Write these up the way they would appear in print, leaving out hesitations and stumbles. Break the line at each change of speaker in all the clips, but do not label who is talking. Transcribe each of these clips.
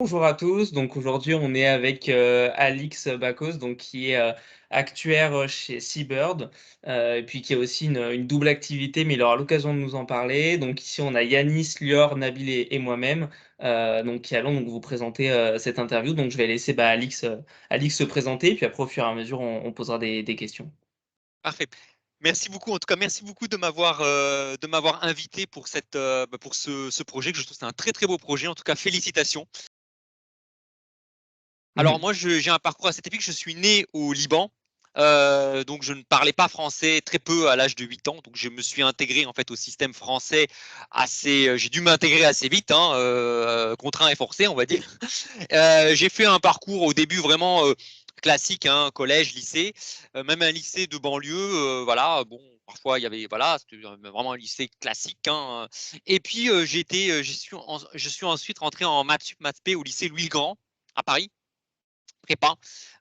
Bonjour à tous, donc aujourd'hui on est avec Alix Bacos, donc qui est actuaire chez Seabird, et puis qui a aussi une double activité, mais il aura l'occasion de nous en parler. Donc ici on a Yanis, Lior, Nabil et moi-même, donc qui allons donc vous présenter cette interview. Donc je vais laisser Alix se présenter, puis après au fur et à mesure on posera des questions.
Parfait. Merci beaucoup. En tout cas, merci beaucoup de m'avoir invité pour pour ce projet que je trouve c'est un très très beau projet. En tout cas, félicitations. Alors moi, j'ai un parcours assez typique. Je suis né au Liban, donc je ne parlais pas français très peu à l'âge de 8 ans. Donc je me suis intégré en fait au système français assez. J'ai dû m'intégrer assez vite, hein, contraint et forcé, on va dire. J'ai fait un parcours au début vraiment classique, hein, collège, lycée, même un lycée de banlieue, voilà. Bon, parfois il y avait, voilà, c'était vraiment un lycée classique, hein. Et puis je suis ensuite rentré en maths sup, maths p au lycée Louis le Grand à Paris, prépa.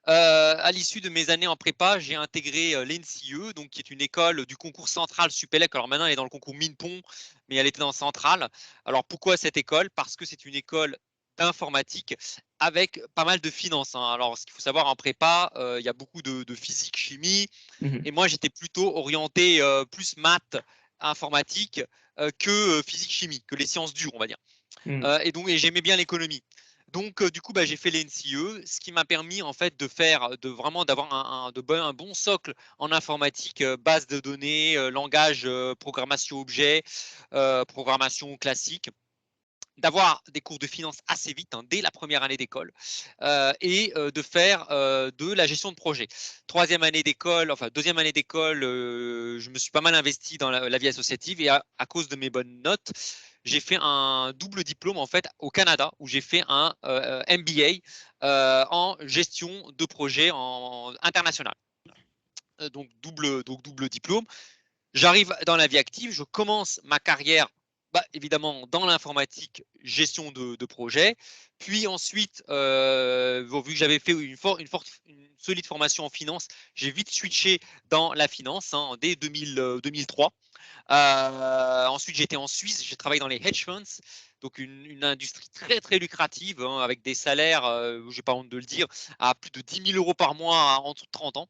À l'issue de mes années en prépa, j'ai intégré l'ENSIE, donc qui est une école du concours central Supélec. Alors maintenant, elle est dans le concours Mine-Pont, mais elle était dans central. Alors pourquoi cette école? Parce que c'est une école d'informatique avec pas mal de finances, hein. Alors ce qu'il faut savoir en prépa, il y a beaucoup de physique, chimie, et moi j'étais plutôt orienté plus maths, informatique que physique, chimie, que les sciences dures, on va dire. Et j'aimais bien l'économie. Donc du coup, bah, j'ai fait l'NCE, ce qui m'a permis en fait de vraiment d'avoir un bon socle en informatique, base de données, langage, programmation objet, programmation classique, d'avoir des cours de finance assez vite, hein, dès la première année d'école, et de faire de la gestion de projet. Troisième année d'école, enfin deuxième année d'école, je me suis pas mal investi dans la vie associative, et à cause de mes bonnes notes, j'ai fait un double diplôme en fait au Canada, où j'ai fait un MBA en gestion de projet international. Donc double diplôme. J'arrive dans la vie active, je commence ma carrière, bah, évidemment dans l'informatique, gestion de projet. Puis ensuite, vu que j'avais fait une solide formation en finance, j'ai vite switché dans la finance, hein, dès 2003. Ensuite, j'étais en Suisse, j'ai travaillé dans les hedge funds, donc une industrie très très lucrative, hein, avec des salaires, j'ai pas honte de le dire, à plus de 10 000 euros par mois en dessous de 30 ans.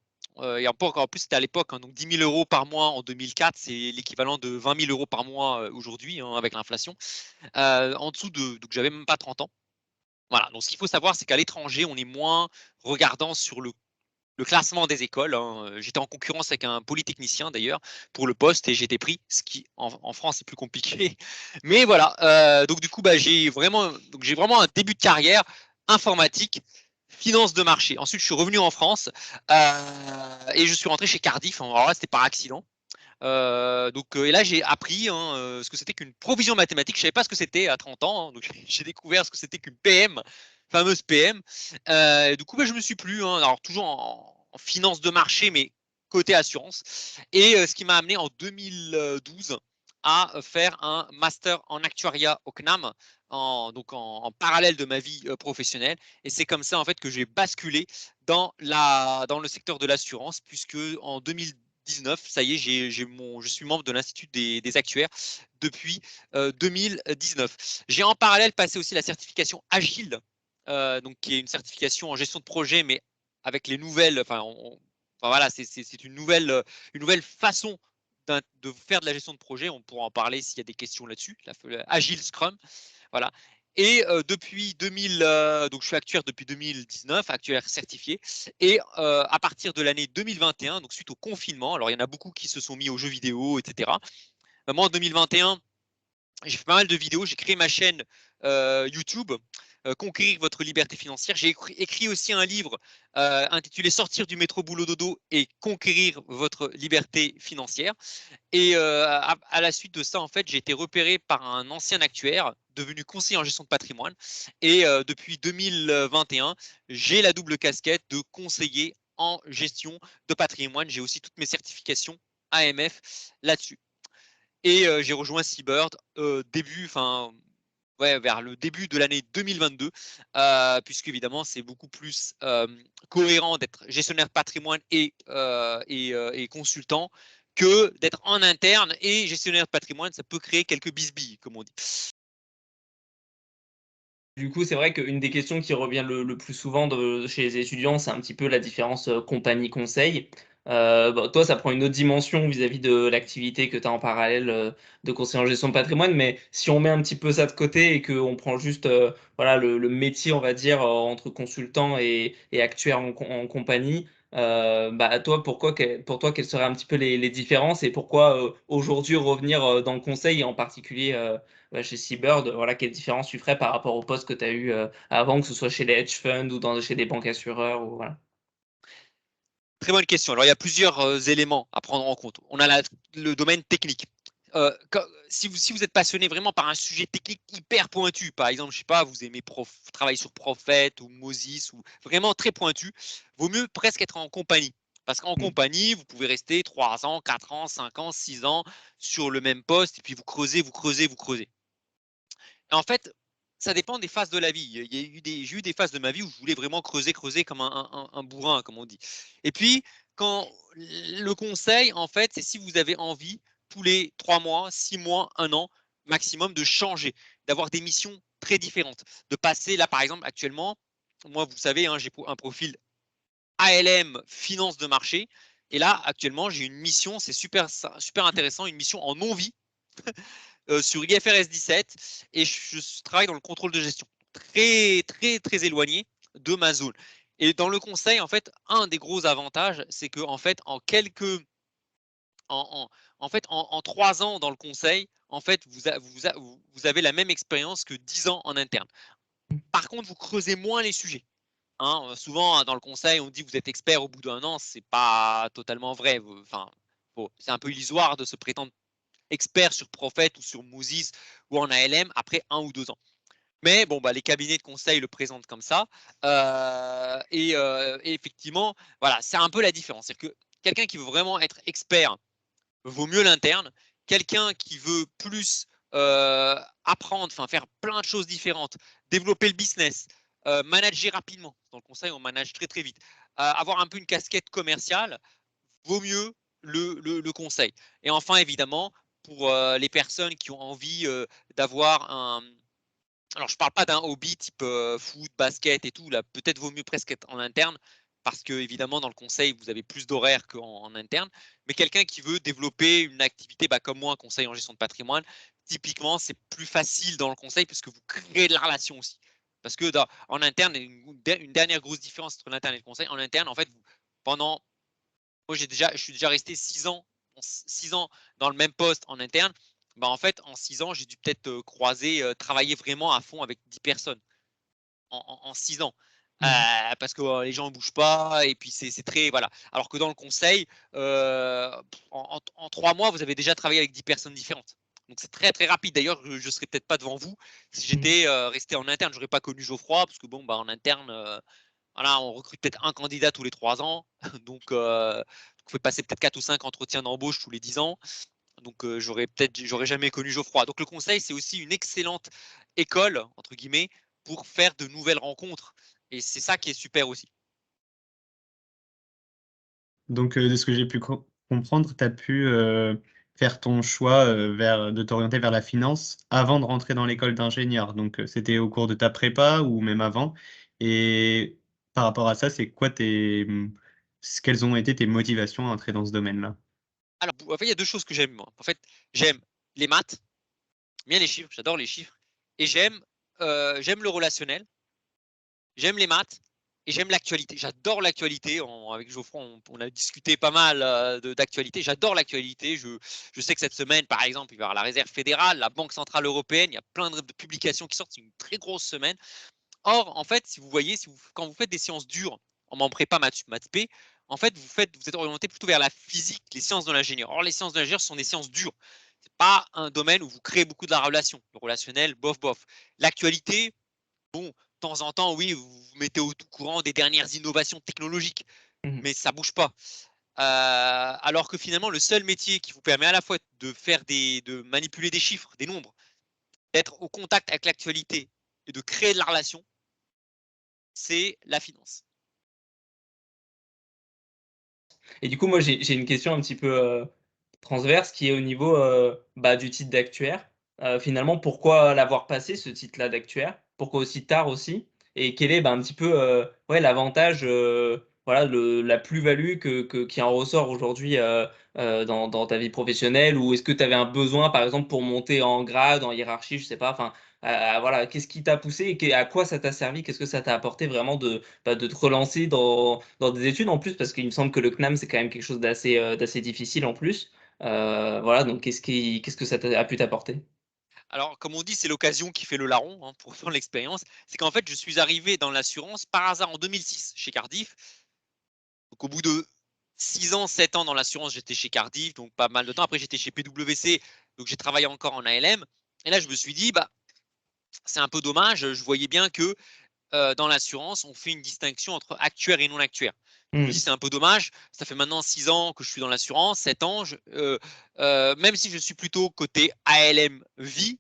Et en plus, c'était à l'époque, hein, donc 10 000 euros par mois en 2004, c'est l'équivalent de 20 000 euros par mois aujourd'hui, hein, avec l'inflation. En dessous donc j'avais même pas 30 ans. Voilà, donc ce qu'il faut savoir, c'est qu'à l'étranger, on est moins regardant sur le classement des écoles, hein. J'étais en concurrence avec un polytechnicien d'ailleurs pour le poste, et j'ai été pris, ce qui en France est plus compliqué. Mais voilà, donc du coup, bah, j'ai vraiment un début de carrière informatique, finance de marché. Ensuite, je suis revenu en France, et je suis rentré chez Cardiff. Alors là, c'était par accident. Et là, j'ai appris, hein, ce que c'était qu'une provision mathématique. Je ne savais pas ce que c'était à 30 ans, hein, donc j'ai découvert ce que c'était qu'une PM, fameuse PM. Du coup, bah, je me suis plu, hein, alors toujours en finance de marché, mais côté assurance. Et ce qui m'a amené en 2012 à faire un master en actuariat au CNAM, en parallèle de ma vie professionnelle. Et c'est comme ça en fait que j'ai basculé dans le secteur de l'assurance, puisque en 2019, ça y est, je suis membre de l'Institut des actuaires depuis 2019. J'ai en parallèle passé aussi la certification Agile, donc qui est une certification en gestion de projet, mais avec les nouvelles, enfin voilà, c'est une nouvelle façon de faire de la gestion de projet. On pourra en parler s'il y a des questions là-dessus. Agile Scrum, voilà. Et depuis 2000, donc je suis actuaire depuis 2019, actuaire certifié. Et à partir de l'année 2021, donc suite au confinement, alors il y en a beaucoup qui se sont mis aux jeux vidéo, etc. Moi, en 2021, j'ai fait pas mal de vidéos, j'ai créé ma chaîne YouTube, Conquérir votre liberté financière. J'ai écrit aussi un livre intitulé Sortir du métro boulot dodo et conquérir votre liberté financière. Et à la suite de ça, en fait, j'ai été repéré par un ancien actuaire devenu conseiller en gestion de patrimoine. Et depuis 2021, j'ai la double casquette de conseiller en gestion de patrimoine. J'ai aussi toutes mes certifications AMF là-dessus. Et j'ai rejoint Seabird vers le début de l'année 2022, puisque évidemment c'est beaucoup plus cohérent d'être gestionnaire de patrimoine et consultant que d'être en interne. Et gestionnaire de patrimoine, ça peut créer quelques bisbilles, comme on dit.
Du coup, c'est vrai qu'une des questions qui revient le plus souvent chez les étudiants, c'est un petit peu la différence compagnie-conseil. Toi, ça prend une autre dimension vis-à-vis de l'activité que tu as en parallèle de conseiller en gestion de patrimoine, mais si on met un petit peu ça de côté et qu'on prend juste voilà, le métier, on va dire, entre consultant et actuaire en compagnie, toi, pour toi, quelles seraient un petit peu les différences et pourquoi aujourd'hui revenir dans le conseil, et en particulier chez Seabird, voilà, quelle différence tu ferais par rapport au poste que tu as eu avant, que ce soit chez les hedge funds ou chez des banques assureurs ou voilà.
Très bonne question. Alors, il y a plusieurs éléments à prendre en compte. On a le domaine technique. Si vous êtes passionné vraiment par un sujet technique hyper pointu, par exemple, je sais pas, vous aimez travailler sur Prophet ou Moses ou vraiment très pointu, vaut mieux presque être en compagnie. Parce qu'en
Mm.
compagnie, vous pouvez rester 3 ans, 4 ans, 5 ans, 6 ans sur le même poste et puis vous creusez, vous creusez, vous creusez. Et en fait, ça dépend des phases de la vie. J'ai eu des phases de ma vie où je voulais vraiment creuser, creuser comme un bourrin, comme on dit. Et puis, quand le conseil, en fait, c'est si vous avez envie, tous les 3 mois, 6 mois, 1 an maximum, de changer, d'avoir des missions très différentes. De passer, là, par exemple, actuellement, moi, vous savez, hein, j'ai un profil ALM, finance de marché. Et là, actuellement, j'ai une mission, c'est super, super intéressant, une mission en non-vie sur IFRS 17 et je travaille dans le contrôle de gestion. Très, très, très éloigné de ma zone. Et dans le conseil, en fait, un des gros avantages, c'est que en fait, en 3 ans dans le conseil, en fait, vous avez la même expérience que 10 ans en interne. Par contre, vous creusez moins les sujets. Hein, souvent, dans le conseil, on dit que vous êtes expert au bout d'un an. C'est pas totalement vrai. Enfin, c'est un peu illusoire de se prétendre expert sur Prophet ou sur Moses ou en ALM après 1 ou 2 ans. Mais bon, bah, les cabinets de conseil le présentent comme ça. Et effectivement, voilà, c'est un peu la différence. C'est-à-dire que quelqu'un qui veut vraiment être expert vaut mieux l'interne. Quelqu'un qui veut plus apprendre, enfin faire plein de choses différentes, développer le business, manager rapidement. Dans le conseil, on manage très très vite. Avoir un peu une casquette commerciale, vaut mieux le conseil. Et enfin, évidemment, pour les personnes qui ont envie d'avoir un. Alors, je ne parle pas d'un hobby type foot, basket et tout. Là, peut-être vaut mieux presque être en interne parce que, évidemment, dans le conseil, vous avez plus d'horaires qu'en interne. Mais quelqu'un qui veut développer une activité comme moi, un conseil en gestion de patrimoine, typiquement, c'est plus facile dans le conseil parce que vous créez de la relation aussi. Parce que en interne, une dernière grosse différence entre l'interne et le conseil, en interne, en fait, pendant moi, je suis déjà resté 6 ans, 6 ans dans le même poste en interne. En fait, en 6 ans, j'ai dû peut-être croiser, travailler vraiment à fond avec 10 personnes en 6 ans.
Mm.
Parce que les gens ne bougent pas et puis c'est très voilà. Alors que dans le conseil, en 3 mois, vous avez déjà travaillé avec 10 personnes différentes. Donc c'est très très rapide. D'ailleurs, je ne serais peut-être pas devant vous si
Mm.
j'étais resté en interne. Je n'aurais pas connu Geoffroy parce que bon, en interne, voilà, on recrute peut-être un candidat tous les 3 ans. Donc, il faut passer peut-être 4 ou 5 entretiens d'embauche tous les 10 ans. Donc, j'aurais jamais connu Geoffroy. Donc, le conseil, c'est aussi une excellente école, entre guillemets, pour faire de nouvelles rencontres. Et c'est ça qui est super aussi.
Donc, de ce que j'ai pu comprendre, tu as pu faire ton choix de t'orienter vers la finance avant de rentrer dans l'école d'ingénieur. Donc, c'était au cours de ta prépa ou même avant. Et par rapport à ça, quelles ont été tes motivations à entrer dans ce domaine-là?
Alors, en fait, il y a deux choses que j'aime, moi. En fait, j'aime les maths, bien les chiffres, j'adore les chiffres. Et j'aime le relationnel, j'aime les maths et j'aime l'actualité. J'adore l'actualité. Avec Geoffroy, on a discuté pas mal d'actualité. J'adore l'actualité. Je sais que cette semaine, par exemple, il va y avoir la Réserve fédérale, la Banque centrale européenne. Il y a plein de publications qui sortent. C'est une très grosse semaine. Or, en fait, si vous voyez, quand vous faites des sciences dures en prépa maths P, en fait, vous êtes orienté plutôt vers la physique, les sciences de l'ingénieur. Or, les sciences de l'ingénieur sont des sciences dures. C'est pas un domaine où vous créez beaucoup de la relation. Le relationnel, bof, bof. L'actualité, bon, de temps en temps, oui, vous vous mettez au tout courant des dernières innovations technologiques,
Mm.
mais ça bouge pas. Alors que finalement, le seul métier qui vous permet à la fois de manipuler des chiffres, des nombres, d'être au contact avec l'actualité et de créer de la relation, c'est la finance.
Et du coup, moi, j'ai une question un petit peu transverse qui est au niveau du titre d'actuaire. Finalement, pourquoi l'avoir passé, ce titre-là d'actuaire? pourquoi aussi tard aussi? Et quel est un petit peu ouais, l'avantage, voilà, la plus-value qui en ressort aujourd'hui dans ta vie professionnelle? Ou est-ce que tu avais un besoin, par exemple, pour monter en grade, en hiérarchie, je sais pas, enfin, voilà, qu'est-ce qui t'a poussé et à quoi ça t'a servi? Qu'est-ce que ça t'a apporté vraiment de te relancer dans des études en plus? Parce qu'il me semble que le CNAM, c'est quand même quelque chose d'assez difficile en plus. Voilà, donc qu'est-ce que ça a pu t'apporter?
Alors, comme on dit, c'est l'occasion qui fait le larron, hein, pour prendre l'expérience. C'est qu'en fait, je suis arrivé dans l'assurance par hasard en 2006 chez Cardiff. Donc, au bout de 6 ans, 7 ans dans l'assurance, j'étais chez Cardiff, donc pas mal de temps. Après, j'étais chez PwC, donc j'ai travaillé encore en ALM. Et là, je me suis dit, bah, c'est un peu dommage. Je voyais bien que dans l'assurance, on fait une distinction entre actuaire et non actuaire. Je me dis,
Mmh.
c'est un peu dommage. Ça fait maintenant 6 ans que je suis dans l'assurance, 7 ans. Même si je suis plutôt côté ALM vie,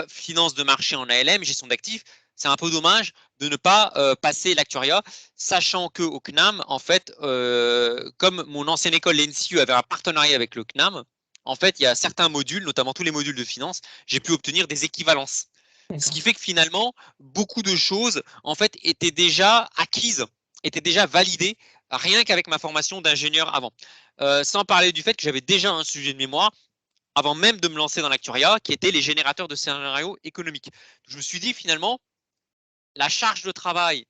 finance de marché en ALM, gestion d'actifs, c'est un peu dommage de ne pas passer l'actuariat, sachant que au CNAM, en fait, comme mon ancienne école, l'NCU, avait un partenariat avec le CNAM, en fait, il y a certains modules, notamment tous les modules de finance, j'ai pu obtenir des équivalences. Ce
D'accord.
qui fait que finalement, beaucoup de choses, en fait, étaient déjà acquises, étaient déjà validées, rien qu'avec ma formation d'ingénieur avant. Sans parler du fait que j'avais déjà un sujet de mémoire avant même de me lancer dans l'actuariat, qui était les générateurs de scénarios économiques. Je me suis dit finalement, la charge de travail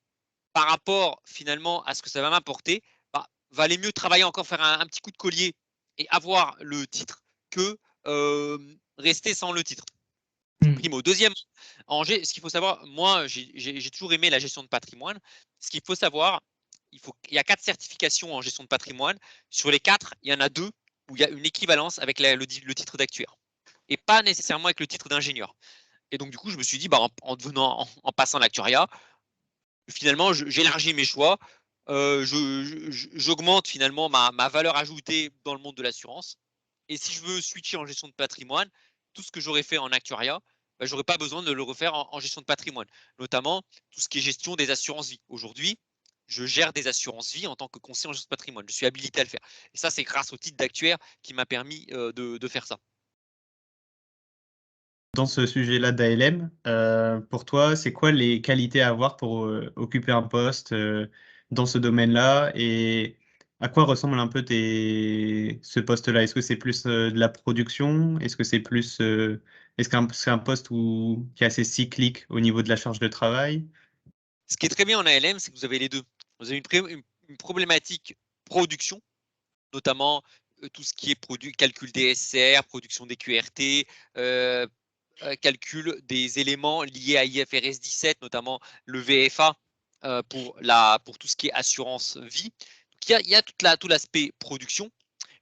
par rapport finalement à ce que ça va m'apporter, bah, valait mieux travailler encore, faire un petit coup de collier et avoir le titre que rester sans le titre.
Mmh.
Primo. Deuxième, ce qu'il faut savoir, moi, j'ai toujours aimé la gestion de patrimoine. Ce qu'il faut savoir, il y a 4 certifications en gestion de patrimoine. Sur les 4, il y en a 2 où il y a une équivalence avec le titre d'actuaire et pas nécessairement avec le titre d'ingénieur. Et donc, du coup, je me suis dit, bah, en passant l'actuariat, finalement, j'élargis mes choix. J'augmente finalement ma valeur ajoutée dans le monde de l'assurance. Et si je veux switcher en gestion de patrimoine, tout ce que j'aurais fait en actuariat, bah, j'aurais pas besoin de le refaire en gestion de patrimoine, notamment tout ce qui est gestion des assurances vie. Aujourd'hui, je gère des assurances vie en tant que conseiller en gestion de patrimoine. Je suis habilité à le faire. Et ça, c'est grâce au titre d'actuaire qui m'a permis de faire ça.
Dans ce sujet-là d'ALM, pour toi, c'est quoi les qualités à avoir pour occuper un poste dans ce domaine-là et à quoi ressemble un peu ce poste-là? Est-ce que c'est plus de la production? Est-ce que c'est plus, est-ce que c'est un poste qui est assez cyclique au niveau de la charge de travail?
Ce qui est très bien en ALM, c'est que vous avez les deux. Vous avez une problématique production, notamment tout ce qui est calcul des SCR, production des QRT, calcul des éléments liés à IFRS 17, notamment le VFA pour tout ce qui est assurance vie. Donc, il y a tout l'aspect production,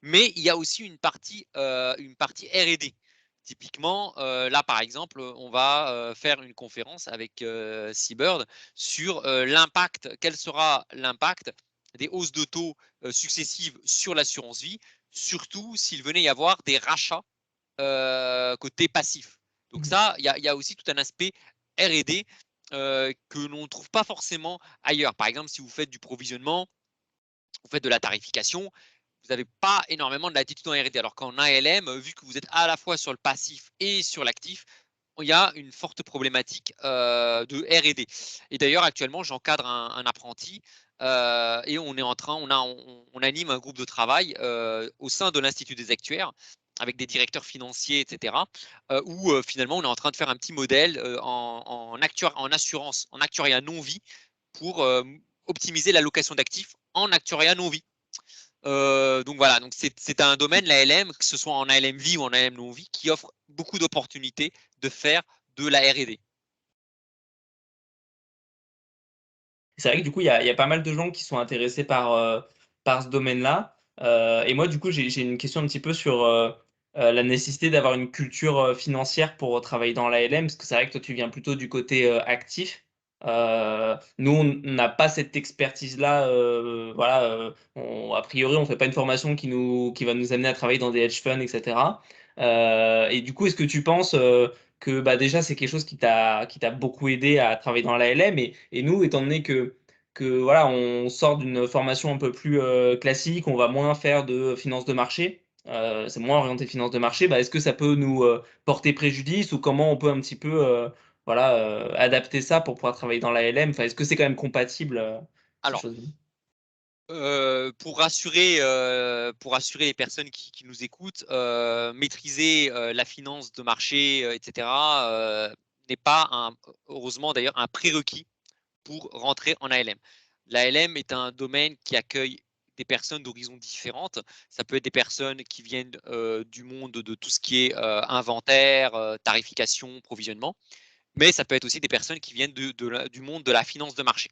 mais il y a aussi une partie R&D. Typiquement, là, par exemple, on va faire une conférence avec Seabird sur l'impact, quel sera l'impact des hausses de taux successives sur l'assurance vie, surtout s'il venait y avoir des rachats côté passif. Donc ça, il y a aussi tout un aspect R&D que l'on ne trouve pas forcément ailleurs. Par exemple, si vous faites du provisionnement, vous faites de la tarification, vous n'avez pas énormément de latitude en R&D. Alors qu'en ALM, vu que vous êtes à la fois sur le passif et sur l'actif, il y a une forte problématique de R&D. Et d'ailleurs, actuellement, j'encadre un apprenti et on anime un groupe de travail au sein de l'Institut des actuaires avec des directeurs financiers, etc., où finalement, on est en train de faire un petit modèle en assurance, en actuariat non-vie pour optimiser l'allocation d'actifs en actuariat non-vie. Donc voilà, donc c'est un domaine, la LM, que ce soit en ALM vie ou en ALM non vie, qui offre beaucoup d'opportunités de faire de la R&D.
C'est vrai que du coup, il y a pas mal de gens qui sont intéressés par ce domaine-là. Et moi, du coup, j'ai une question un petit peu sur la nécessité d'avoir une culture financière pour travailler dans l'ALM, parce que c'est vrai que toi, tu viens plutôt du côté actif. Nous, on n'a pas cette expertise-là. Voilà, a priori, on ne fait pas une formation qui va nous amener à travailler dans des hedge funds, etc. Et du coup, est-ce que tu penses que bah, déjà c'est quelque chose qui t'a beaucoup aidé à travailler dans la LM et nous étant donné que voilà on sort d'une formation un peu plus classique, on va moins faire de finance de marché, c'est moins orienté finance de marché, bah, est-ce que ça peut nous porter préjudice ou comment on peut un petit peu voilà, adapter ça pour pouvoir travailler dans l'ALM? Enfin, est-ce que c'est quand même compatible, ces
Alors,
choses-là?
pour rassurer les personnes qui nous écoutent, maîtriser la finance de marché, etc., n'est pas, heureusement d'ailleurs, un prérequis pour rentrer en ALM. L'ALM est un domaine qui accueille des personnes d'horizons différentes. Ça peut être des personnes qui viennent du monde de tout ce qui est inventaire, tarification, provisionnement, mais ça peut être aussi des personnes qui viennent du monde de la finance de marché.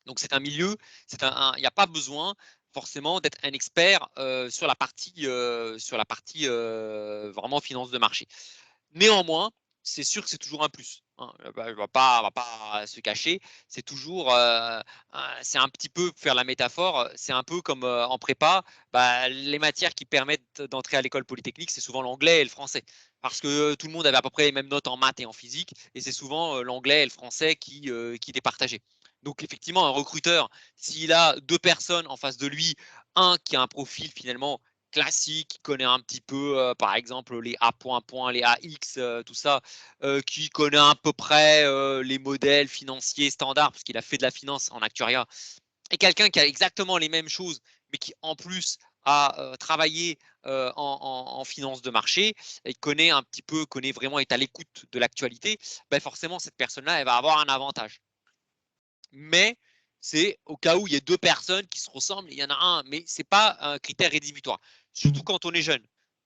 Donc c'est un milieu, il n'y a pas besoin forcément d'être un expert sur la partie vraiment finance de marché. Néanmoins, c'est sûr que c'est toujours un plus. Hein. On va pas se cacher. C'est toujours, c'est un petit peu, pour faire la métaphore, c'est un peu comme en prépa. Bah, les matières qui permettent d'entrer à l'école polytechnique, c'est souvent l'anglais et le français. Parce que tout le monde avait à peu près les mêmes notes en maths et en physique. Et c'est souvent l'anglais et le français qui départageaient. Donc effectivement, un recruteur, s'il a deux personnes en face de lui, un qui a un profil finalement classique, qui connaît un petit peu, par exemple, les A point, point, les AX, tout ça, qui connaît à peu près les modèles financiers standards, parce qu'il a fait de la finance en actuariat, et quelqu'un qui a exactement les mêmes choses, mais qui en plus a travaillé en finance de marché, et connaît un petit peu, connaît vraiment, est à l'écoute de l'actualité, ben forcément, cette personne-là, elle va avoir un avantage. Mais c'est au cas où il y a deux personnes qui se ressemblent, il y en a un, mais ce n'est pas un critère rédhibitoire. Surtout quand on est jeune.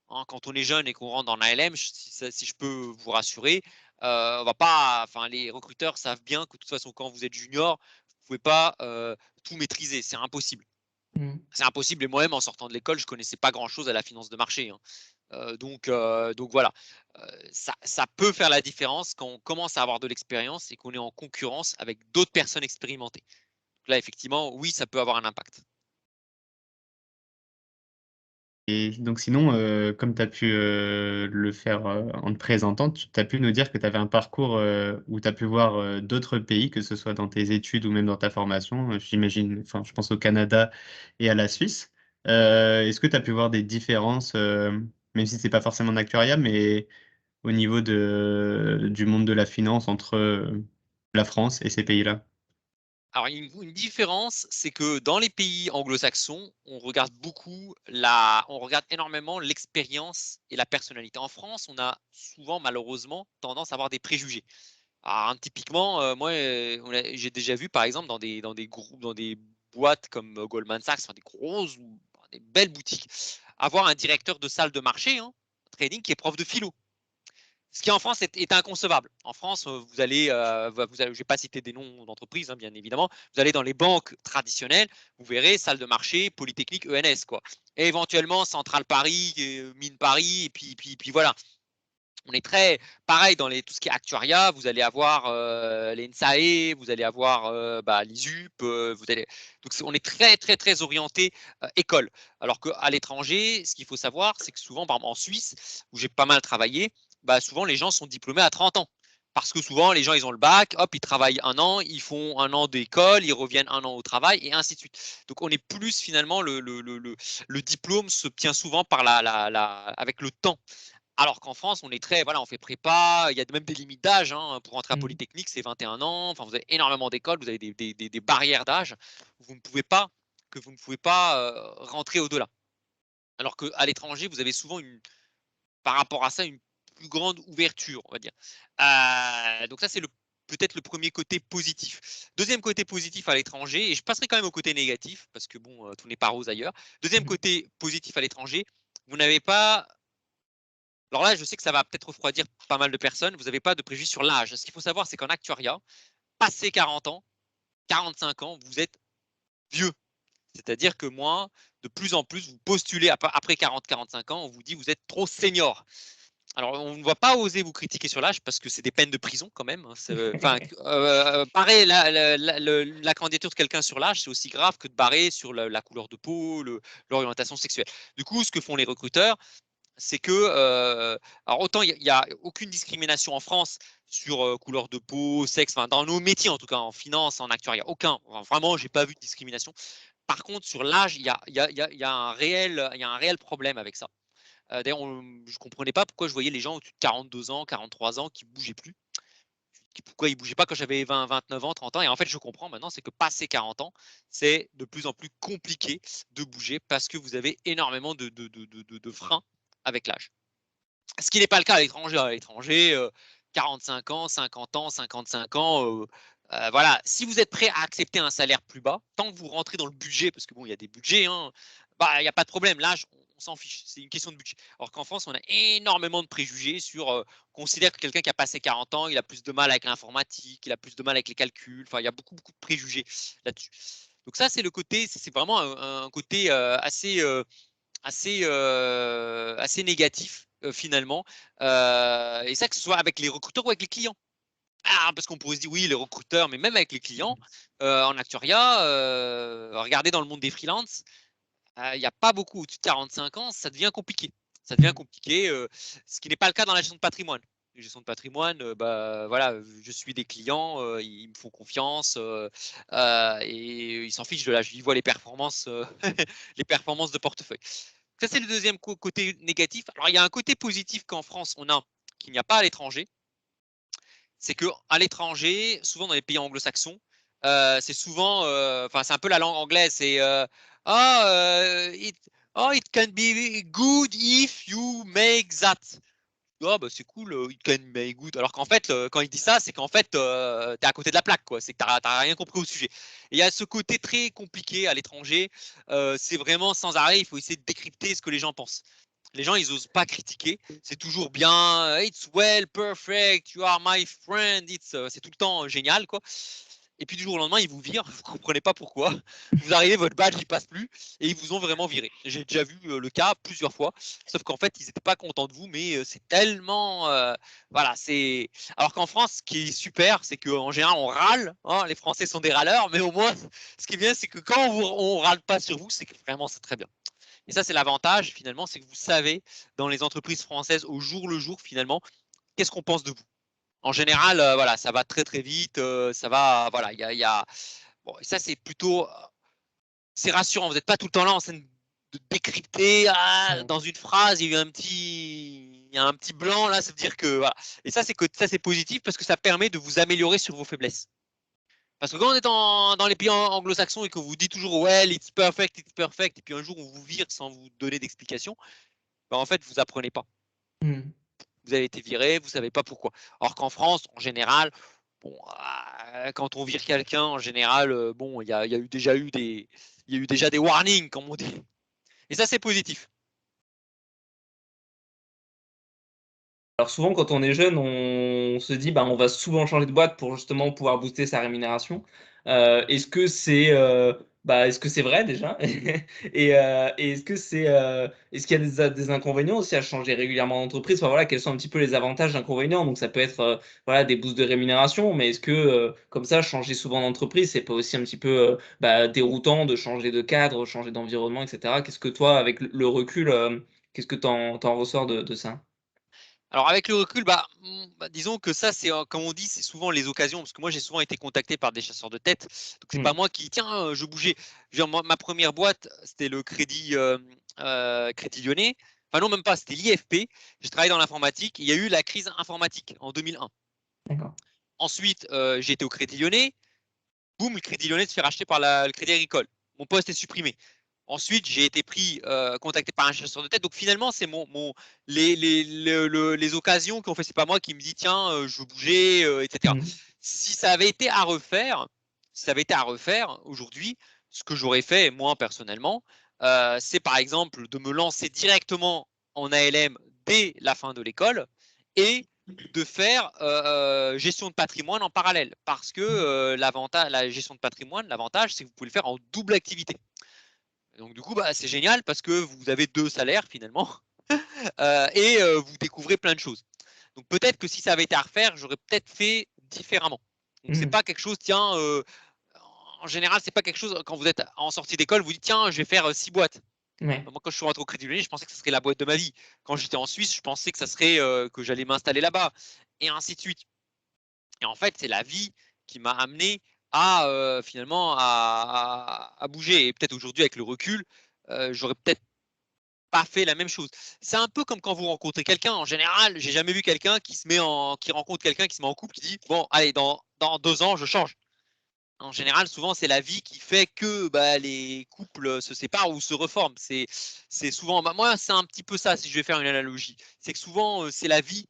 Hein, quand on est jeune et qu'on rentre dans l'ALM, si je peux vous rassurer, on va pas, enfin, les recruteurs savent bien que de toute façon, quand vous êtes junior, vous ne pouvez pas tout maîtriser. C'est impossible.
Mmh.
C'est impossible. Et moi-même, en sortant de l'école, je ne connaissais pas grand-chose à la finance de marché. Hein. Donc voilà, ça peut faire la différence quand on commence à avoir de l'expérience et qu'on est en concurrence avec d'autres personnes expérimentées. Donc là, effectivement, oui, ça peut avoir un impact.
Et donc sinon, comme tu as pu, le faire, en te présentant, tu as pu nous dire que tu avais un parcours, où tu as pu voir, d'autres pays, que ce soit dans tes études ou même dans ta formation, j'imagine, enfin, je pense au Canada et à la Suisse. Est-ce que tu as pu voir des différences, même si c'est pas forcément d'actuariat, mais au niveau du monde de la finance entre, la France et ces pays-là?
Alors, une différence, c'est que dans les pays anglo-saxons, on regarde on regarde énormément l'expérience et la personnalité. En France, on a souvent, malheureusement, tendance à avoir des préjugés. Alors, hein, typiquement, moi, j'ai déjà vu, par exemple, dans des groupes, dans des boîtes comme Goldman Sachs, enfin, des grosses, des belles boutiques, avoir un directeur de salle de marché, hein, trading, qui est prof de philo. Ce qui en France est inconcevable. En France, je ne vais pas citer des noms d'entreprises, hein, bien évidemment. Vous allez dans les banques traditionnelles, vous verrez salle de marché, Polytechnique, ENS, quoi. Et éventuellement Centrale Paris, Mine Paris, et puis voilà. On est très pareil dans tout ce qui est actuariat. Vous allez avoir les NSAE, vous allez avoir l'ISUP. Donc on est très très très orienté école. Alors qu'à l'étranger, ce qu'il faut savoir, c'est que souvent, par exemple en Suisse, où j'ai pas mal travaillé, souvent les gens sont diplômés à 30 ans. Parce que souvent, les gens, ils ont le bac, hop, ils travaillent un an, ils font un an d'école, ils reviennent un an au travail, et ainsi de suite. Donc, on est plus finalement, le diplôme se tient souvent avec le temps. Alors qu'en France, on est très, voilà, on fait prépa, il y a même des limites d'âge. Hein, pour rentrer à
Mmh.
Polytechnique, c'est 21 ans. Enfin, vous avez énormément d'écoles, vous avez des barrières d'âge. Vous ne pouvez pas, que vous ne pouvez pas rentrer au-delà. Alors qu'à l'étranger, vous avez souvent par rapport à ça, une plus grande ouverture, on va dire. Donc ça, c'est peut-être le premier côté positif. Deuxième côté positif à l'étranger, et je passerai quand même au côté négatif, parce que bon, tout n'est pas rose ailleurs. Deuxième
Mmh.
côté positif à l'étranger, vous n'avez pas. Alors là, je sais que ça va peut-être refroidir pas mal de personnes. Vous n'avez pas de préjugés sur l'âge. Ce qu'il faut savoir, c'est qu'en actuariat, passé 40 ans, 45 ans, vous êtes vieux. C'est-à-dire que moi, de plus en plus, vous postulez après 40-45 ans, on vous dit vous êtes trop senior. Alors, on ne va pas oser vous critiquer sur l'âge parce que c'est des peines de prison quand même. Hein. Enfin, barrer la candidature de quelqu'un sur l'âge, c'est aussi grave que de barrer sur la couleur de peau, l'orientation sexuelle. Du coup, ce que font les recruteurs, c'est que, alors autant il n'y a aucune discrimination en France sur couleur de peau, sexe, enfin, dans nos métiers en tout cas, en finance, en actuariat, aucun. Enfin, vraiment, j'ai pas vu de discrimination. Par contre, sur l'âge, il y a un réel problème avec ça. D'ailleurs, je ne comprenais pas pourquoi je voyais les gens au-dessus de 42 ans, 43 ans qui ne bougeaient plus. pourquoi ils ne bougeaient pas quand j'avais 20, 29 ans, 30 ans. Et en fait, je comprends maintenant, c'est que passé 40 ans, c'est de plus en plus compliqué de bouger parce que vous avez énormément de freins avec l'âge. Ce qui n'est pas le cas à l'étranger. À l'étranger, 45 ans, 50 ans, 55 ans, voilà. Si vous êtes prêt à accepter un salaire plus bas, tant que vous rentrez dans le budget, parce que bon, il y a des budgets, hein, bah, il n'y a pas de problème. L'âge, on s'en fiche. C'est une question de budget. Alors qu'en France, on a énormément de préjugés sur. On considère que quelqu'un qui a passé 40 ans, il a plus de mal avec l'informatique, il a plus de mal avec les calculs. Enfin, il y a beaucoup, beaucoup de préjugés là-dessus. Donc ça, c'est le côté, c'est vraiment un côté assez négatif finalement. Et ça, que ce soit avec les recruteurs ou avec les clients. Ah, parce qu'on pourrait se dire oui, les recruteurs, mais même avec les clients en actuariat, regardez dans le monde des freelances, il n'y a pas beaucoup au-dessus de 45 ans, ça devient compliqué. Ça devient compliqué, ce qui n'est pas le cas dans la gestion de patrimoine. La gestion de patrimoine, bah, voilà, je suis des clients, ils me font confiance et ils s'en fichent de l'âge. Ils voient les performances, les performances de portefeuille. Ça, c'est le deuxième côté négatif. Alors, il y a un côté positif qu'en France, on a, qu'il n'y a pas à l'étranger. C'est qu'à l'étranger, souvent dans les pays anglo-saxons, c'est souvent, enfin, c'est un peu la langue anglaise. C'est it can be good if you make that. Oh, bah, c'est cool, it can be good. Alors qu'en fait, quand il dit ça, c'est qu'en fait, tu es à côté de la plaque, quoi. C'est que tu n'as rien compris au sujet. Et il y a ce côté très compliqué à l'étranger. C'est vraiment sans arrêt, il faut essayer de décrypter ce que les gens pensent. Les gens, ils n'osent pas critiquer. C'est toujours bien. It's well, perfect, you are my friend. C'est tout le temps génial, quoi. Et puis du jour au lendemain, ils vous virent. Vous ne comprenez pas pourquoi. Vous arrivez, votre badge, il passe plus. Et ils vous ont vraiment viré. J'ai déjà vu le cas plusieurs fois. Sauf qu'en fait, ils n'étaient pas contents de vous. Mais c'est tellement. Voilà, c'est. Alors qu'en France, ce qui est super, c'est qu'en général, on râle. Hein, les Français sont des râleurs. Mais au moins, ce qui est bien, c'est que quand on ne râle pas sur vous, c'est que vraiment, c'est très bien. Et ça, c'est l'avantage, finalement, c'est que vous savez, dans les entreprises françaises, au jour le jour, finalement, qu'est-ce qu'on pense de vous. En général, voilà, ça va très, très vite. Ça va, voilà, Bon, et ça, c'est plutôt. C'est rassurant. Vous n'êtes pas tout le temps là en train de décrypter. Dans une phrase, il y a eu un petit blanc, là, ça veut dire que. Voilà. Et ça, c'est positif parce que ça permet de vous améliorer sur vos faiblesses. Parce que quand on est dans les pays anglo-saxons et que vous dites toujours well, it's perfect, et puis un jour on vous vire sans vous donner d'explication, ben en fait vous apprenez pas. Vous avez été viré, vous savez pas pourquoi. Alors qu'en France, en général, bon, quand on vire quelqu'un, en général, bon, il y a déjà eu des warnings, comme on dit. Et ça, c'est positif.
Alors souvent, quand on est jeune, on se dit, bah, on va souvent changer de boîte pour justement pouvoir booster sa rémunération. Est-ce que c'est vrai déjà? Et est-ce qu'il y a des inconvénients aussi à changer régulièrement d'entreprise? Enfin, voilà, quels sont un petit peu les avantages, inconvénients? Donc ça peut être voilà, des boosts de rémunération, mais est-ce que comme ça, changer souvent d'entreprise, c'est pas aussi un petit peu déroutant de changer de cadre, changer d'environnement, etc. Qu'est-ce que toi, avec le recul, qu'est-ce que t'en ressors de ça?
Alors avec le recul, disons que ça, c'est comme on dit, c'est souvent les occasions, parce que moi j'ai souvent été contacté par des chasseurs de tête. Donc c'est pas moi qui tiens, je bougeais. Ma première boîte, c'était le Crédit Lyonnais. Enfin non, même pas, c'était l'IFP. J'ai travaillé dans l'informatique. Il y a eu la crise informatique en 2001.
D'accord.
Ensuite, j'ai été au Crédit Lyonnais. Boum, le Crédit Lyonnais se fait racheter par le Crédit Agricole. Mon poste est supprimé. Ensuite, j'ai été contacté par un chasseur de tête. Donc finalement, c'est les occasions qu'on fait. C'est pas moi qui me dit tiens, je veux bouger, etc. Si ça avait été à refaire, aujourd'hui, ce que j'aurais fait moi personnellement, c'est par exemple de me lancer directement en ALM dès la fin de l'école et de faire gestion de patrimoine en parallèle. Parce que la gestion de patrimoine, l'avantage, c'est que vous pouvez le faire en double activité. Donc du coup, c'est génial parce que vous avez 2 salaires finalement et vous découvrez plein de choses. Donc peut-être que si ça avait été à refaire, j'aurais peut-être fait différemment. Donc c'est pas quelque chose, tiens, en général, c'est pas quelque chose, quand vous êtes en sortie d'école, vous dites, tiens, je vais faire 6 boîtes.
Ouais.
Moi, quand je suis rentré au Crédit Lyonnais, je pensais que ce serait la boîte de ma vie. Quand j'étais en Suisse, je pensais que ça serait que j'allais m'installer là-bas, et ainsi de suite. Et en fait, c'est la vie qui m'a amené à finalement à bouger. Et peut-être aujourd'hui, avec le recul, j'aurais peut-être pas fait la même chose. C'est un peu comme quand vous rencontrez quelqu'un. En général, j'ai jamais vu quelqu'un qui rencontre quelqu'un qui se met en couple, qui dit bon, allez, dans 2 ans, je change. En général, souvent, c'est la vie qui fait que les couples se séparent ou se reforment. C'est souvent, moi, c'est un petit peu ça, si je vais faire une analogie. C'est que souvent, c'est la vie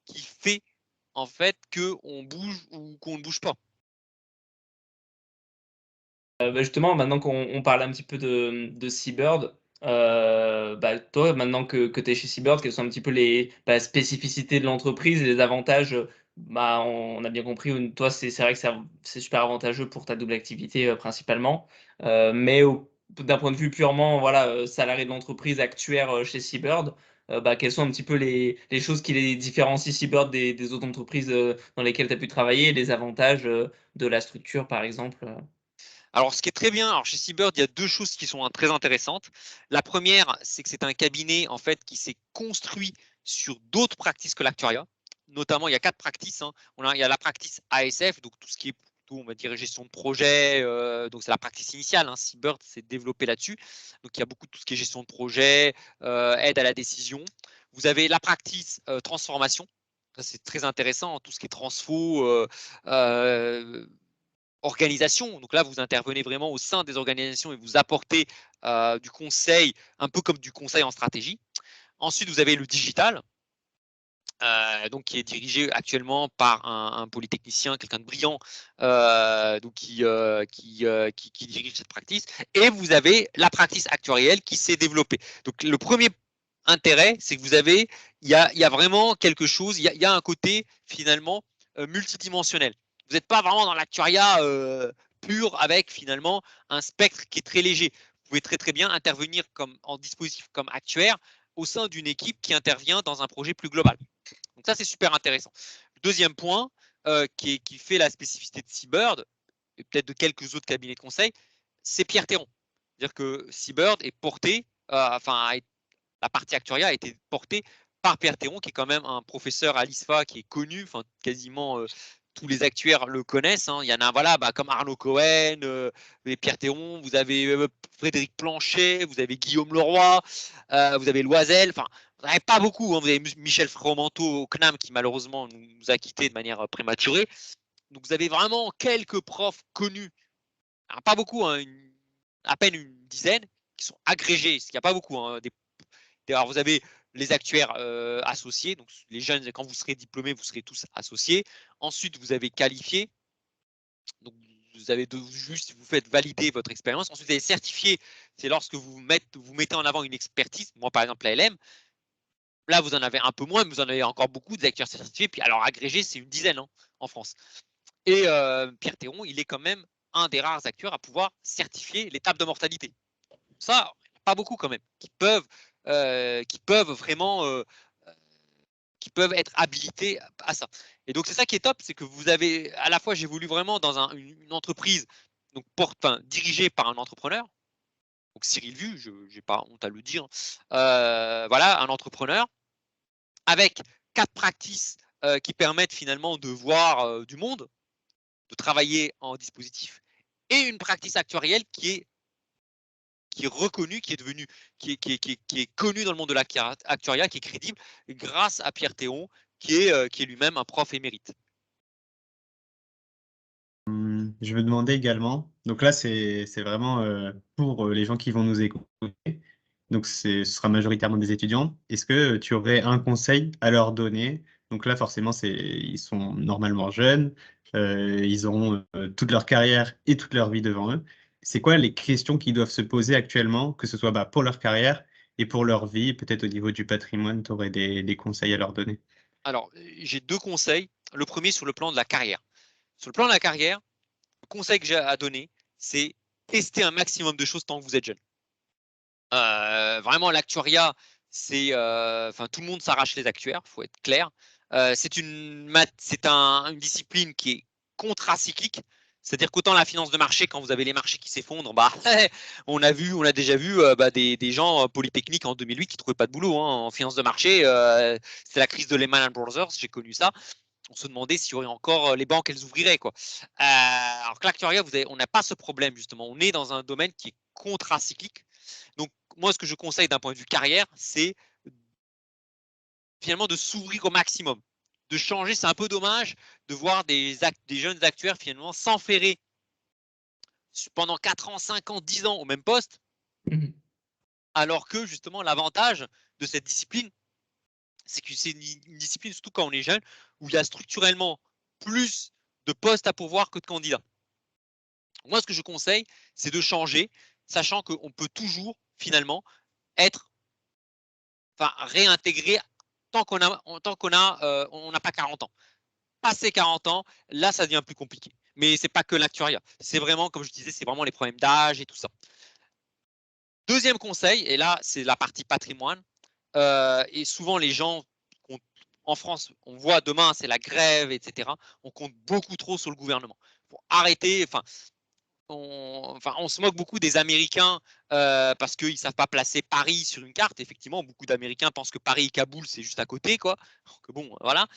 qui fait en fait qu'on bouge ou qu'on ne bouge pas.
Justement, maintenant qu'on parle un petit peu de Seabird, toi, maintenant que tu es chez Seabird, quelles sont un petit peu les spécificités de l'entreprise et les avantages? On a bien compris, toi, c'est vrai que c'est super avantageux pour ta double activité principalement. Mais d'un point de vue purement voilà, salarié de l'entreprise, actuaire chez Seabird, quelles sont un petit peu les choses qui les différencient Seabird des autres entreprises dans lesquelles tu as pu travailler, les avantages de la structure, par exemple?
Alors, ce qui est très bien, alors chez Seabird, il y a 2 choses qui sont très intéressantes. La première, c'est que c'est un cabinet en fait qui s'est construit sur d'autres practices que l'actuariat. Notamment, il y a 4 practices, hein. Il y a la practice ASF, donc tout ce qui est plutôt, on va dire, gestion de projet, donc c'est la practice initiale, hein. Seabird s'est développé là-dessus. Donc il y a beaucoup de tout ce qui est gestion de projet, aide à la décision. Vous avez la practice transformation. Ça, c'est très intéressant, hein, tout ce qui est transfo, organisation. Donc là, vous intervenez vraiment au sein des organisations et vous apportez du conseil, un peu comme du conseil en stratégie. Ensuite, vous avez le digital, donc qui est dirigé actuellement par un polytechnicien, quelqu'un de brillant, donc qui dirige cette practice. Et vous avez la practice actuarielle qui s'est développée. Donc le premier intérêt, c'est que il y a vraiment quelque chose, il y a un côté finalement multidimensionnel. Vous n'êtes pas vraiment dans l'actuariat pur avec finalement un spectre qui est très léger. Vous pouvez très très bien intervenir en dispositif comme actuaire au sein d'une équipe qui intervient dans un projet plus global. Donc ça, c'est super intéressant. Le deuxième point qui fait la spécificité de Seabird, et peut-être de quelques autres cabinets de conseil, c'est Pierre Théron. C'est-à-dire que Seabird est porté, la partie actuariat a été portée par Pierre Théron, qui est quand même un professeur à l'ISFA qui est connu, quasiment tous les actuaires le connaissent, hein. Il y en a voilà, comme Arnaud Cohen, Pierre Théron, vous avez Frédéric Planchet, vous avez Guillaume Leroy, vous avez Loisel, enfin, vous n'avez pas beaucoup, hein. Vous avez Michel Fromenteau au CNAM qui malheureusement nous a quittés de manière prématurée. Donc vous avez vraiment quelques profs connus, alors, pas beaucoup, hein, à peine une dizaine, qui sont agrégés, ce qu'il n'y a pas beaucoup, hein, alors, vous avez les actuaires associés, donc les jeunes, quand vous serez diplômés, vous serez tous associés. Ensuite, vous avez qualifié, donc vous avez juste, vous faites valider votre expérience. Ensuite, vous avez certifié, c'est lorsque vous mettez en avant une expertise. Moi, par exemple, la LM, là, vous en avez un peu moins, mais vous en avez encore beaucoup des actuaires certifiés. Puis, alors, agrégés, c'est une dizaine, hein, en France. Et Pierre Théron, il est quand même un des rares actuaires à pouvoir certifier l'étape de mortalité. Ça, pas beaucoup quand même, qui peuvent vraiment qui peuvent être habilités à ça. Et donc c'est ça qui est top, c'est que vous avez à la fois, j'ai voulu vraiment dans une entreprise donc dirigée par un entrepreneur, donc Cyril Vu, je n'ai pas honte à le dire, voilà, un entrepreneur avec 4 practices qui permettent finalement de voir du monde, de travailler en dispositif, et une practice actuarielle qui est reconnu, qui est connu dans le monde de l'actuariat, qui est crédible, grâce à Pierre Théron, qui est lui-même un prof émérite.
Je me demandais également, donc là c'est vraiment pour les gens qui vont nous écouter, donc ce sera majoritairement des étudiants. Est-ce que tu aurais un conseil à leur donner? Donc là forcément ils sont normalement jeunes, ils auront toute leur carrière et toute leur vie devant eux. C'est quoi les questions qu'ils doivent se poser actuellement, que ce soit pour leur carrière et pour leur vie, peut-être au niveau du patrimoine, tu aurais des conseils à leur donner?
Alors, j'ai 2 conseils. Le premier sur le plan de la carrière. Sur le plan de la carrière, le conseil que j'ai à donner, c'est tester un maximum de choses tant que vous êtes jeune. Vraiment, l'actuariat, c'est, tout le monde s'arrache les actuaires, il faut être clair. C'est une discipline qui est contracyclique. C'est-à-dire qu'autant la finance de marché, quand vous avez les marchés qui s'effondrent, on a déjà vu des gens polytechniques en 2008 qui ne trouvaient pas de boulot, hein, en finance de marché. C'est la crise de Lehman Brothers, j'ai connu ça. On se demandait s'il y aurait encore les banques, elles ouvriraient, quoi. Alors que l'actuariat, on n'a pas ce problème, justement. On est dans un domaine qui est contracyclique. Donc, moi, ce que je conseille d'un point de vue carrière, c'est finalement de s'ouvrir au maximum, de changer. C'est un peu dommage de voir des jeunes actuaires finalement s'enferrer pendant 4 ans, 5 ans, 10 ans au même poste, alors que justement l'avantage de cette discipline, c'est que c'est une discipline, surtout quand on est jeune, où il y a structurellement plus de postes à pourvoir que de candidats. Moi, ce que je conseille, c'est de changer, sachant qu'on peut toujours finalement être, enfin, réintégré tant qu'on on n'a pas 40 ans. Passé 40 ans, là, ça devient plus compliqué. Mais c'est pas que l'actuariat. C'est vraiment, comme je disais, c'est vraiment les problèmes d'âge et tout ça. Deuxième conseil, et là, c'est la partie patrimoine. Et souvent, les gens, en France, on voit demain, c'est la grève, etc. On compte beaucoup trop sur le gouvernement. Pour arrêter, on se moque beaucoup des Américains parce qu'ils ne savent pas placer Paris sur une carte. Effectivement, beaucoup d'Américains pensent que Paris et Kaboul, c'est juste à côté, quoi. Que bon, voilà.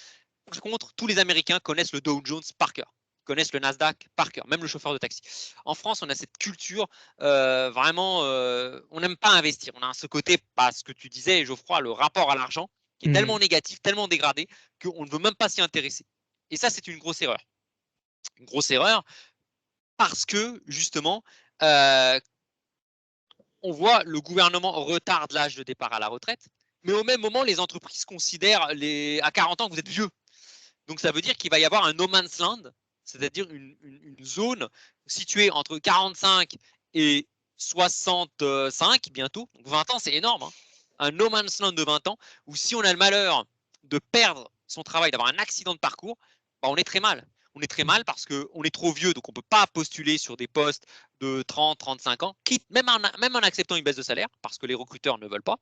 Par contre, tous les Américains connaissent le Dow Jones par cœur, connaissent le Nasdaq par cœur, même le chauffeur de taxi. En France, on a cette culture vraiment, on n'aime pas investir. On a ce côté, pas ce que tu disais, Geoffroy, le rapport à l'argent, qui est tellement négatif, tellement dégradé, qu'on ne veut même pas s'y intéresser. Et ça, c'est une grosse erreur. Une grosse erreur parce que, justement, on voit le gouvernement retarde l'âge de départ à la retraite, mais au même moment, les entreprises considèrent à 40 ans que vous êtes vieux. Donc, ça veut dire qu'il va y avoir un no man's land, c'est-à-dire une zone située entre 45 et 65 bientôt. Donc, 20 ans, c'est énorme. Hein. Un no man's land de 20 ans où si on a le malheur de perdre son travail, d'avoir un accident de parcours, bah, on est très mal. On est très mal parce qu'on est trop vieux, donc on ne peut pas postuler sur des postes de 30, 35 ans, quitte même en acceptant une baisse de salaire, parce que les recruteurs ne veulent pas.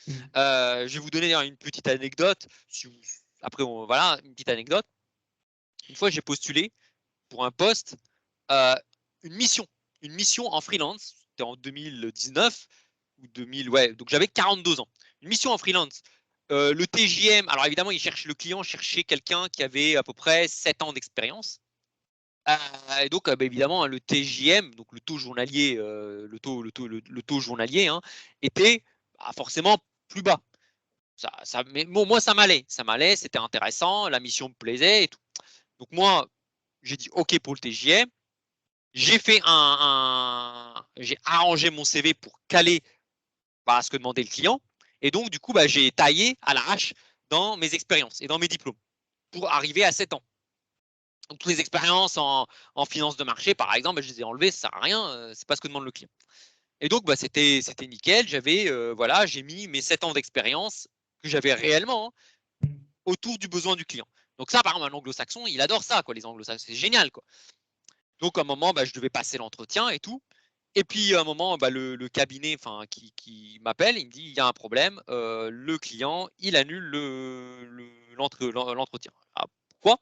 Je vais vous donner une petite anecdote. Après, voilà, une petite anecdote. Une fois, j'ai postulé pour un poste, une mission en freelance. C'était en 2019 ou 2000, ouais. Donc j'avais 42 ans. Une mission en freelance. Le TJM, alors évidemment, le client cherchait quelqu'un qui avait à peu près 7 ans d'expérience. Et donc, bah, évidemment, le TJM, donc le taux journalier, le taux journalier était forcément plus bas. Mais bon, moi, ça m'allait, c'était intéressant, la mission me plaisait et tout. Donc moi, j'ai dit OK pour le TJM. J'ai arrangé mon CV pour caler ce que demandait le client. Et donc, du coup, j'ai taillé à l'arrache dans mes expériences et dans mes diplômes pour arriver à 7 ans. Donc, toutes les expériences en finance de marché, par exemple, je les ai enlevées, ça ne sert à rien, c'est pas ce que demande le client. Et donc, c'était nickel. J'ai mis mes 7 ans d'expérience que j'avais réellement autour du besoin du client. Donc ça, par exemple, un anglo-saxon, il adore ça, quoi. Les anglo-saxons, c'est génial, quoi. Donc, à un moment, je devais passer l'entretien et tout. Et puis, à un moment, le cabinet qui m'appelle, il me dit, il y a un problème, le client, il annule l'entretien. Pourquoi ?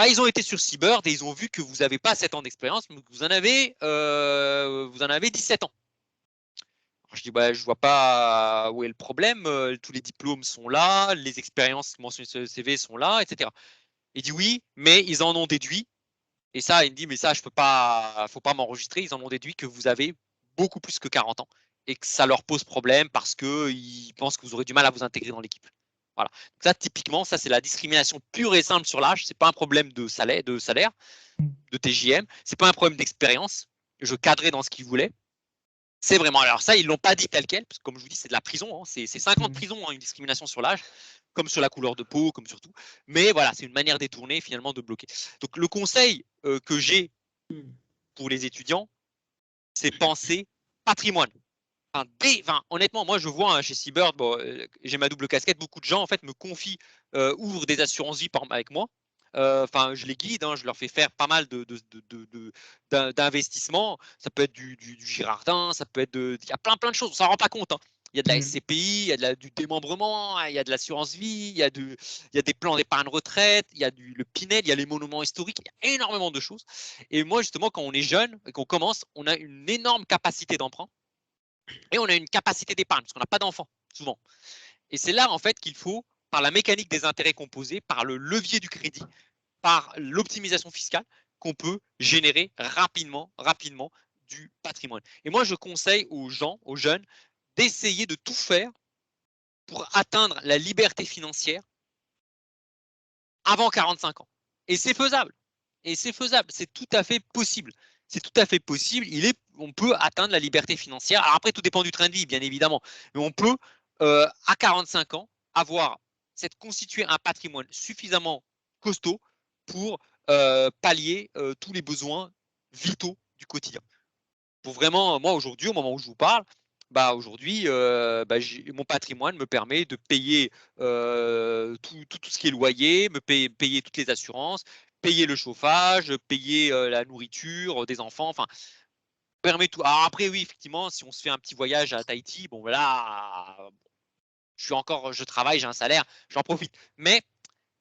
Ils ont été sur Seabird et ils ont vu que vous n'avez pas 7 ans d'expérience, mais que vous en avez 17 ans. Alors, je dis, je vois pas où est le problème. Tous les diplômes sont là, les expériences mentionnées sur le CV sont là, etc. Il dit oui, mais ils en ont déduit. Et ça, il me dit, mais ça, faut pas m'enregistrer. Ils en ont déduit que vous avez beaucoup plus que 40 ans et que ça leur pose problème parce qu'ils pensent que vous aurez du mal à vous intégrer dans l'équipe. Voilà. Donc ça, typiquement, ça, c'est la discrimination pure et simple sur l'âge. C'est pas un problème de salaire, de TJM. C'est pas un problème d'expérience. Je cadrais dans ce qu'ils voulaient. C'est vraiment. Alors ça, ils l'ont pas dit tel quel, parce que comme je vous dis, c'est de la prison. C'est 5 ans de prison, une discrimination sur l'âge, comme sur la couleur de peau, comme sur tout. Mais voilà, c'est une manière détournée finalement de bloquer. Donc le conseil que j'ai pour les étudiants, c'est penser patrimoine. Honnêtement, moi je vois chez Seabird, j'ai ma double casquette, beaucoup de gens en fait me confient, ouvrent des assurances vie avec moi. Je les guide, je leur fais faire pas mal d'investissements. Ça peut être du Girardin, ça peut être il y a plein de choses, on s'en rend pas compte. Il y a de la SCPI, il y a du démembrement, il y a de l'assurance vie, il y a des plans d'épargne retraite, il y a le Pinel, il y a les monuments historiques, il y a énormément de choses. Et moi justement, quand on est jeune et qu'on commence, on a une énorme capacité d'emprunt. Et on a une capacité d'épargne, parce qu'on n'a pas d'enfants, souvent. Et c'est là, en fait, qu'il faut, par la mécanique des intérêts composés, par le levier du crédit, par l'optimisation fiscale, qu'on peut générer rapidement du patrimoine. Et moi, je conseille aux gens, aux jeunes, d'essayer de tout faire pour atteindre la liberté financière avant 45 ans. Et c'est faisable. Et c'est faisable. C'est tout à fait possible. C'est tout à fait possible. On peut atteindre la liberté financière. Alors après, tout dépend du train de vie, bien évidemment. Mais on peut, à 45 ans, constituer un patrimoine suffisamment costaud pour pallier tous les besoins vitaux du quotidien. Pour vraiment, moi aujourd'hui, au moment où je vous parle, aujourd'hui, mon patrimoine me permet de payer tout ce qui est loyer, payer toutes les assurances, payer le chauffage, payer la nourriture des enfants, enfin, permet tout. Alors après, oui, effectivement, si on se fait un petit voyage à Tahiti, bon voilà, je travaille, j'ai un salaire, j'en profite. Mais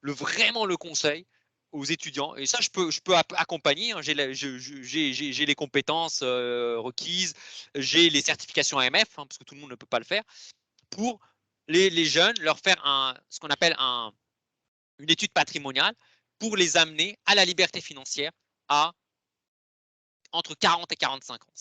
vraiment le conseil aux étudiants, et ça je peux accompagner, hein, j'ai les compétences requises, j'ai les certifications AMF, hein, parce que tout le monde ne peut pas le faire, pour les jeunes, leur faire ce qu'on appelle une étude patrimoniale pour les amener à la liberté financière entre 40 et 45 ans.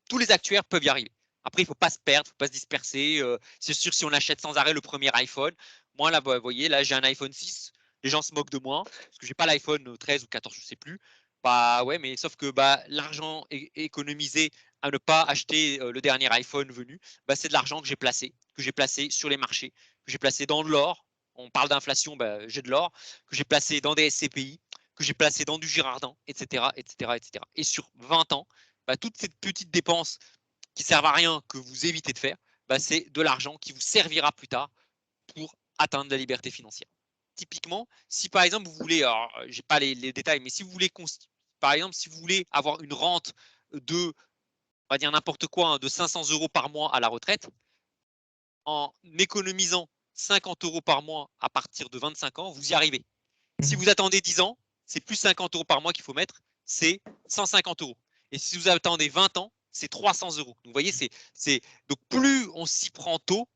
Tous les actuaires peuvent y arriver. Après, il ne faut pas se perdre, il ne faut pas se disperser. C'est sûr, si on achète sans arrêt le premier iPhone, moi, là, vous voyez, là, j'ai un iPhone 6. Les gens se moquent de moi parce que j'ai pas l'iPhone 13 ou 14, je ne sais plus. Bah ouais, mais sauf que l'argent économisé à ne pas acheter le dernier iPhone venu, c'est de l'argent que j'ai placé sur les marchés, que j'ai placé dans de l'or. On parle d'inflation, j'ai de l'or, que j'ai placé dans des SCPI, que j'ai placé dans du Girardin, etc., etc., etc. Et sur 20 ans, toutes ces petites dépenses qui servent à rien, que vous évitez de faire, c'est de l'argent qui vous servira plus tard pour atteindre la liberté financière. Typiquement, si par exemple vous voulez, alors j'ai pas les détails, mais si vous voulez, par exemple, si vous voulez avoir une rente de, on va dire n'importe quoi, hein, de 500 € par mois à la retraite, en économisant 50 € par mois à partir de 25 ans, vous y arrivez. Si vous attendez 10 ans, c'est plus 50 € par mois qu'il faut mettre, c'est 150 €. Et si vous attendez 20 ans, c'est 300 €. Donc, vous voyez, donc plus on s'y prend tôt,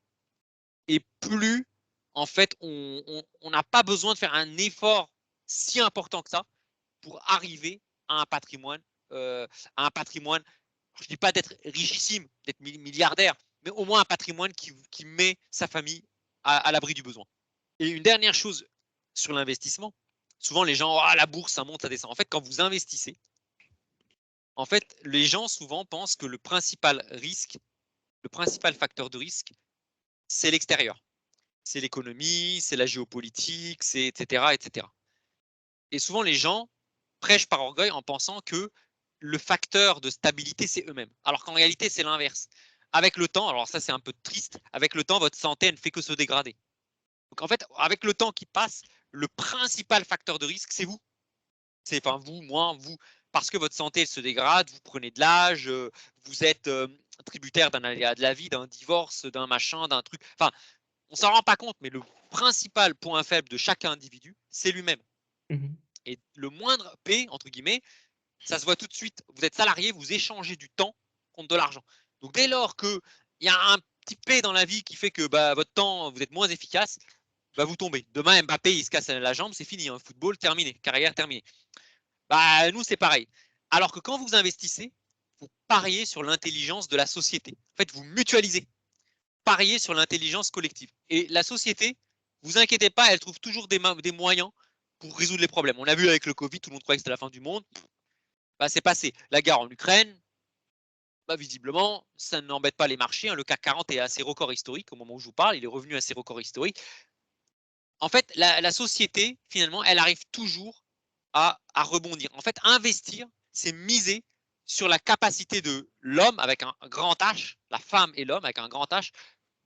et plus, en fait, on n'a pas besoin de faire un effort si important que ça pour arriver à un patrimoine, je ne dis pas d'être richissime, d'être milliardaire, mais au moins un patrimoine qui met sa famille à l'abri du besoin. Et une dernière chose sur l'investissement, souvent les gens, la bourse, ça monte, ça descend. En fait, quand vous investissez, en fait, les gens souvent pensent que le principal facteur de risque, c'est l'extérieur. C'est l'économie, c'est la géopolitique, c'est etc., etc. Et souvent, les gens prêchent par orgueil en pensant que le facteur de stabilité, c'est eux-mêmes. Alors qu'en réalité, c'est l'inverse. Avec le temps, alors ça, c'est un peu triste, avec le temps, votre santé ne fait que se dégrader. Donc, en fait, avec le temps qui passe, le principal facteur de risque, c'est vous. C'est vous, moi, vous. Parce que votre santé elle se dégrade, vous prenez de l'âge, vous êtes tributaire d'un aléa de la vie, d'un divorce, d'un machin, d'un truc. Enfin, on s'en rend pas compte, mais le principal point faible de chaque individu, c'est lui-même. Et le moindre P, entre guillemets, ça se voit tout de suite. Vous êtes salarié, vous échangez du temps contre de l'argent. Donc dès lors qu'il y a un petit P dans la vie qui fait que votre temps, vous êtes moins efficace, vous tombez. Demain, Mbappé, il se casse la jambe, c'est fini. Hein. Football, terminé. Carrière terminée. Nous, c'est pareil. Alors que quand vous investissez, vous pariez sur l'intelligence de la société. En fait, vous mutualisez. Pariez sur l'intelligence collective. Et la société, vous inquiétez pas, elle trouve toujours des moyens pour résoudre les problèmes. On a vu avec le Covid, tout le monde croyait que c'était la fin du monde. C'est passé. La guerre en Ukraine, visiblement, ça n'embête pas les marchés. Hein. Le CAC 40 est à ses records historiques au moment où je vous parle. Il est revenu à ses records historiques. En fait, la société, finalement, elle arrive toujours à rebondir. En fait, investir, c'est miser sur la capacité de l'homme avec un grand H, la femme et l'homme avec un grand H,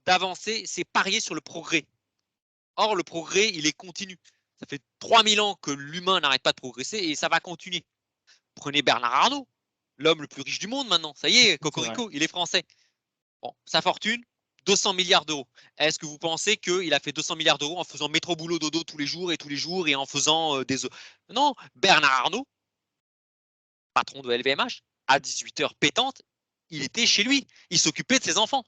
d'avancer, c'est parier sur le progrès. Or, le progrès, il est continu. Ça fait 3000 ans que l'humain n'arrête pas de progresser et ça va continuer. Prenez Bernard Arnault, l'homme le plus riche du monde maintenant. Ça y est, Cocorico, il est français. Bon, sa fortune, 200 milliards d'euros. Est-ce que vous pensez qu'il a fait 200 milliards d'euros en faisant métro boulot dodo tous les jours et en faisant des... Non, Bernard Arnault, patron de LVMH, à 18h pétante, il était chez lui. Il s'occupait de ses enfants.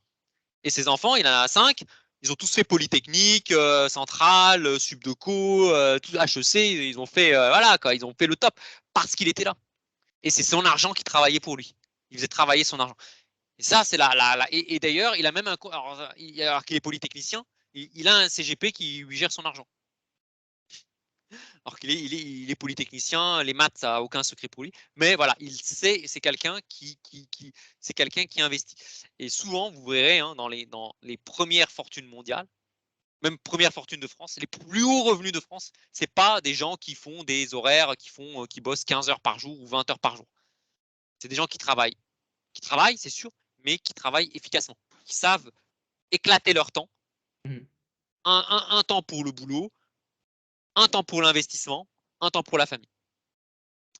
Et ses enfants, il en a 5. Ils ont tous fait Polytechnique, Centrale, Subdeco, tout HEC. Ils ont fait, ils ont fait le top parce qu'il était là. Et c'est son argent qui travaillait pour lui. Il faisait travailler son argent. Et ça, c'est et d'ailleurs, il a même alors qu'il est polytechnicien, il a un CGP qui lui gère son argent. Alors qu'il est polytechnicien, les maths, ça n'a aucun secret pour lui. Mais voilà, il sait, c'est quelqu'un c'est quelqu'un qui investit. Et souvent, vous verrez dans les premières fortunes mondiales, même première fortune de France, les plus hauts revenus de France, c'est pas des gens qui font des horaires, qui bossent 15 heures par jour ou 20 heures par jour. C'est des gens qui travaillent, c'est sûr, mais qui travaillent efficacement, qui savent éclater leur temps, un temps pour le boulot, un temps pour l'investissement, un temps pour la famille.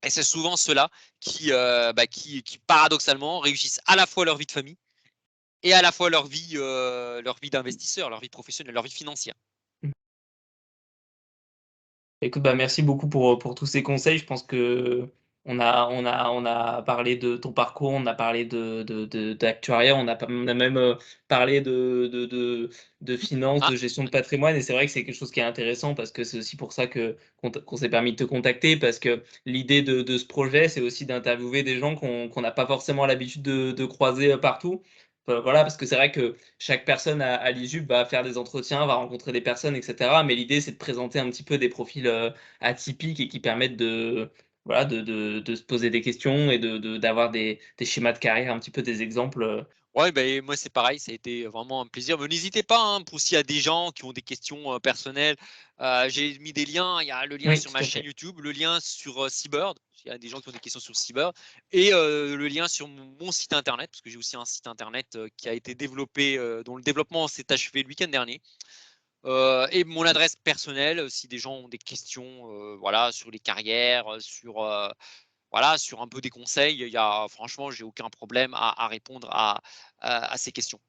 Et c'est souvent ceux-là qui paradoxalement réussissent à la fois leur vie de famille et à la fois leur vie d'investisseur, leur vie professionnelle, leur vie financière.
Écoute, merci beaucoup pour tous ces conseils. Je pense que on a parlé de ton parcours, on a parlé d'actuariat, on a même parlé de finance,
Ah,
de gestion de patrimoine. Et c'est vrai que c'est quelque chose qui est intéressant parce que c'est aussi pour ça qu'on s'est permis de te contacter. Parce que l'idée de ce projet, c'est aussi d'interviewer des gens qu'on n'a pas forcément l'habitude de croiser partout. Voilà, parce que c'est vrai que chaque personne à l'ISUP va faire des entretiens, va rencontrer des personnes, etc. Mais l'idée, c'est de présenter un petit peu des profils atypiques et qui permettent voilà, de se poser des questions et d'avoir des schémas de carrière, un petit peu des exemples.
ouais, moi c'est pareil, ça a été vraiment un plaisir. Mais n'hésitez pas, pour s'il y a des gens qui ont des questions personnelles. J'ai mis des liens, il y a le lien
Oui,
sur ma
tout à
chaîne
fait.
YouTube, le lien sur Seabird, il y a des gens qui ont des questions sur Seabird, et le lien sur mon site internet, parce que j'ai aussi un site internet qui a été développé, dont le développement s'est achevé le week-end dernier. Et mon adresse personnelle, si des gens ont des questions voilà, sur les carrières, voilà, sur un peu des conseils, franchement, j'ai aucun problème à répondre à ces questions.